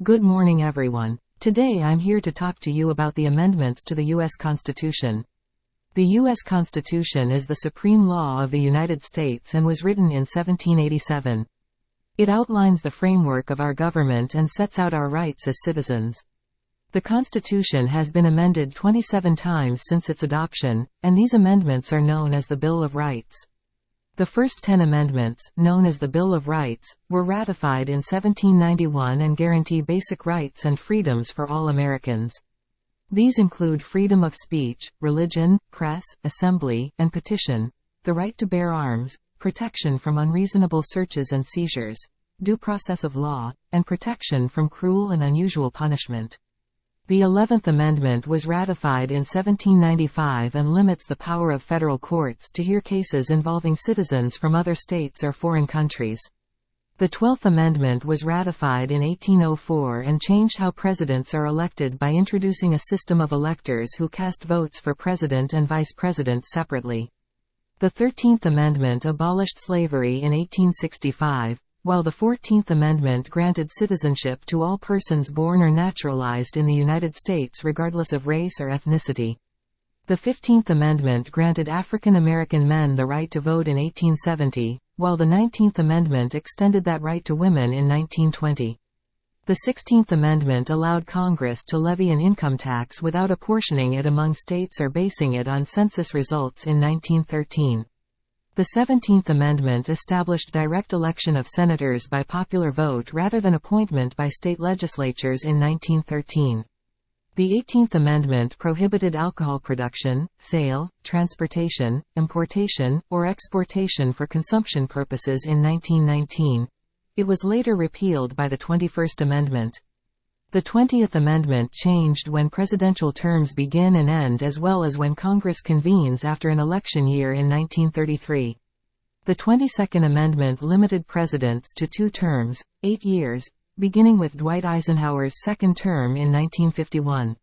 Good morning, everyone. Today I'm here to talk to you about the amendments to the U.S. Constitution. The U.S. Constitution is the supreme law of the United States and was written in 1787. It outlines the framework of our government and sets out our rights as citizens. The Constitution has been amended 27 times since its adoption, and these amendments are known as the Bill of Rights. The first 10 amendments, known as the Bill of Rights, were ratified in 1791 and guarantee basic rights and freedoms for all Americans. These include freedom of speech, religion, press, assembly, and petition, the right to bear arms, protection from unreasonable searches and seizures, due process of law, and protection from cruel and unusual punishment. The 11th Amendment was ratified in 1795 and limits the power of federal courts to hear cases involving citizens from other states or foreign countries. The 12th Amendment was ratified in 1804 and changed how presidents are elected by introducing a system of electors who cast votes for president and vice president separately. The 13th Amendment abolished slavery in 1865, while the 14th Amendment granted citizenship to all persons born or naturalized in the United States regardless of race or ethnicity. The 15th Amendment granted African American men the right to vote in 1870, while the 19th Amendment extended that right to women in 1920. The 16th Amendment allowed Congress to levy an income tax without apportioning it among states or basing it on census results in 1913. The 17th Amendment established direct election of senators by popular vote rather than appointment by state legislatures in 1913. The 18th Amendment prohibited alcohol production, sale, transportation, importation, or exportation for consumption purposes in 1919. It was later repealed by the 21st Amendment. The 20th Amendment changed when presidential terms begin and end as well as when Congress convenes after an election year in 1933. The 22nd Amendment limited presidents to 2 terms, 8 years, beginning with Dwight Eisenhower's second term in 1951.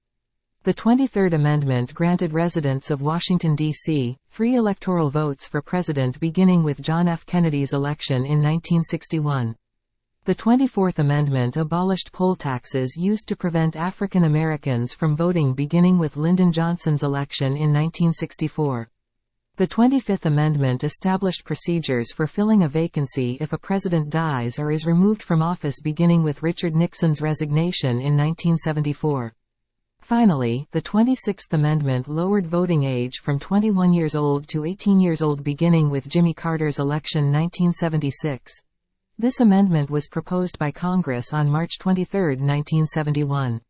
The 23rd Amendment granted residents of Washington, D.C., free electoral votes for president beginning with John F. Kennedy's election in 1961. The 24th Amendment abolished poll taxes used to prevent African Americans from voting beginning with Lyndon Johnson's election in 1964. The 25th Amendment established procedures for filling a vacancy if a president dies or is removed from office beginning with Richard Nixon's resignation in 1974. Finally, the 26th Amendment lowered voting age from 21 years old to 18 years old beginning with Jimmy Carter's election 1976. This amendment was proposed by Congress on March 23, 1971.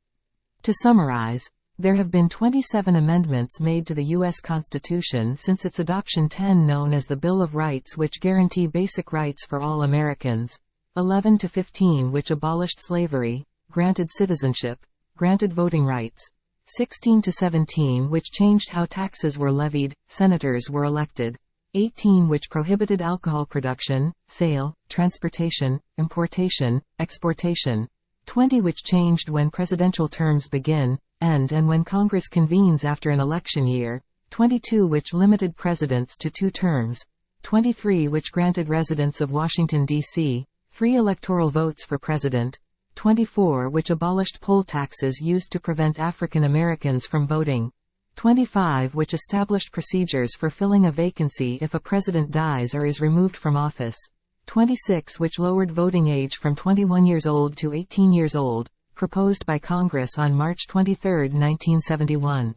To summarize, there have been 27 amendments made to the U.S. Constitution since its adoption, 10 known as the Bill of Rights which guarantee basic rights for all Americans, 11 to 15 which abolished slavery, granted citizenship, granted voting rights, 16 to 17 which changed how taxes were levied, senators were elected, 18 which prohibited alcohol production, sale, transportation, importation, exportation, 20 which changed when presidential terms begin, end and when Congress convenes after an election year, 22 which limited presidents to 2 terms, 23 which granted residents of Washington, D.C., free electoral votes for president, 24 which abolished poll taxes used to prevent African Americans from voting, 25 which established procedures for filling a vacancy if a president dies or is removed from office, 26 which lowered voting age from 21 years old to 18 years old, proposed by Congress on March 23, 1971.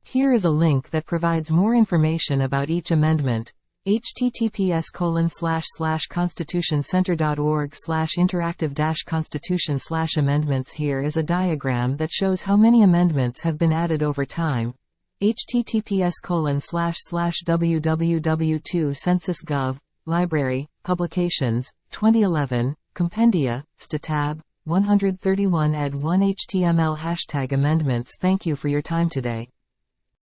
Here is a link that provides more information about each amendment. https://constitutioncenter.org/interactive-constitution/amendments. Here is a diagram that shows how many amendments have been added over time. https://www.2 census.gov, Library, Publications, 2011, Compendia, Statab, 131 ed 1 html #amendments. Thank you for your time today.